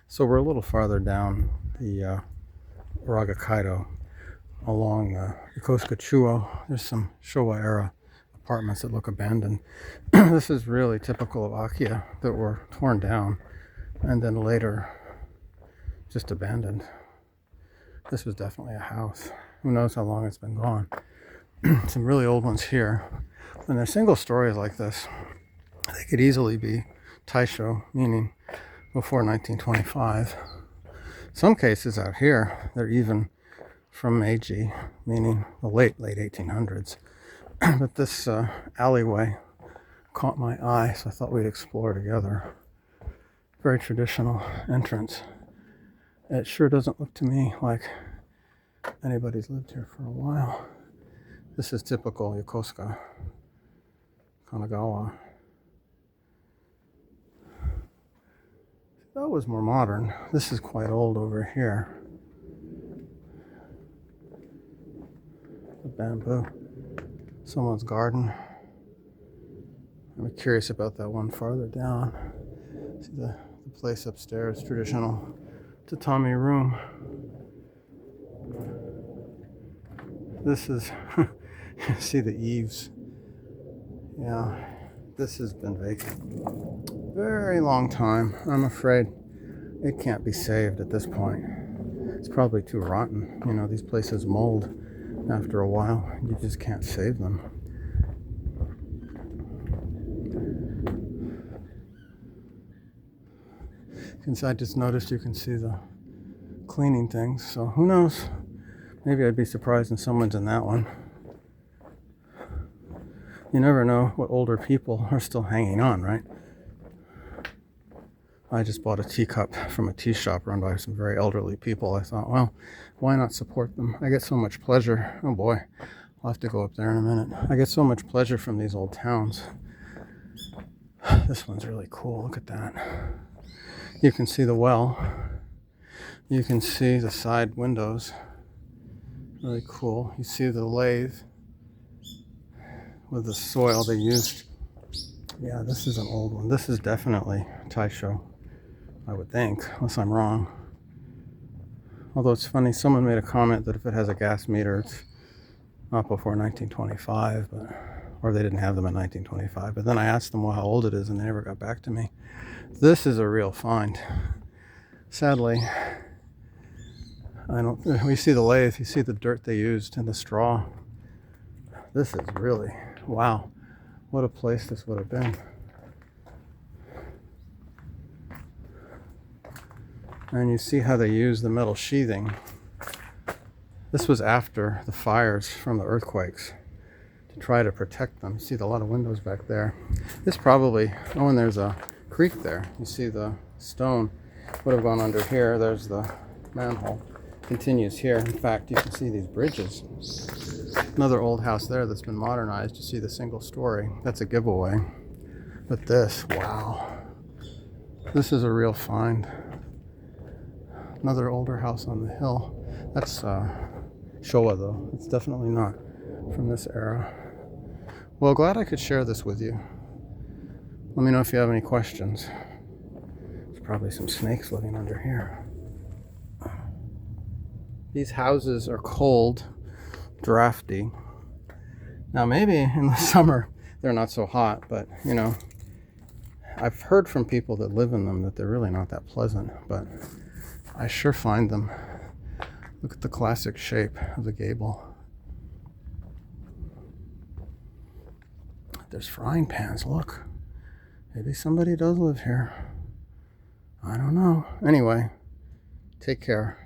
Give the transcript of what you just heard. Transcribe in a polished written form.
So we're a little farther down the Uraga Kaido along Yokosuka. There's some Showa era apartments that look abandoned. This is really typical of Akia that were torn down and then later just abandoned. This was definitely a house. Who knows how long it's been gone. Some really old ones here. When they're single stories like this, they could easily be Taisho, meaning before 1925. Some cases out here, they're even from Meiji, meaning the late 1800s. But this alleyway caught my eye, so I thought we'd explore together. Very traditional entrance. It sure doesn't look to me like anybody's lived here for a while. This is typical Yokosuka, Kanagawa. That was more modern. This is quite old over here. The bamboo. Someone's garden. I'm curious about that one farther down. See the place upstairs, traditional tatami room. This is, see the eaves. Yeah, this has been vacant. Very long time. I'm afraid it can't be saved at this point. It's probably too rotten. You know, these places mold after a while. You just can't save them. Since I just noticed you can see the cleaning things, so who knows? Maybe I'd be surprised if someone's in that one. You never know what older people are still hanging on, right? I just bought a teacup from a tea shop run by some very elderly people. I thought, well, why not support them? I get so much pleasure. Oh boy, I'll have to go up there in a minute. I get so much pleasure from these old towns. This one's really cool. Look at that. You can see the well. You can see the side windows. Really cool. You see the lathe with the soil they used. Yeah, this is an old one. This is definitely Taisho, I would think, unless I'm wrong. Although it's funny, someone made a comment that if it has a gas meter, it's not before 1925, or they didn't have them in 1925. But then I asked them how old it is, and they never got back to me. This is a real find. Sadly, we see the lathe, you see the dirt they used and the straw. This is really, wow, what a place this would have been. And you see how they use the metal sheathing. This was after the fires from the earthquakes to try to protect them. You see a lot of windows back there. This probably, oh, and there's a creek there. You see the stone would have gone under here. There's the manhole. Continues here. In fact, you can see these bridges. Another old house there that's been modernized. You see the single story. That's a giveaway. But this, wow. This is a real find. Another older house on the hill. That's Showa though. It's definitely not from this era. Well, glad I could share this with you. Let me know if you have any questions. There's probably some snakes living under here. These houses are cold, drafty. Now maybe in the summer they're not so hot, but you know, I've heard from people that live in them that they're really not that pleasant, but I sure find them. Look at the classic shape of the gable. There's frying pans, look. Maybe somebody does live here. I don't know. Anyway, take care.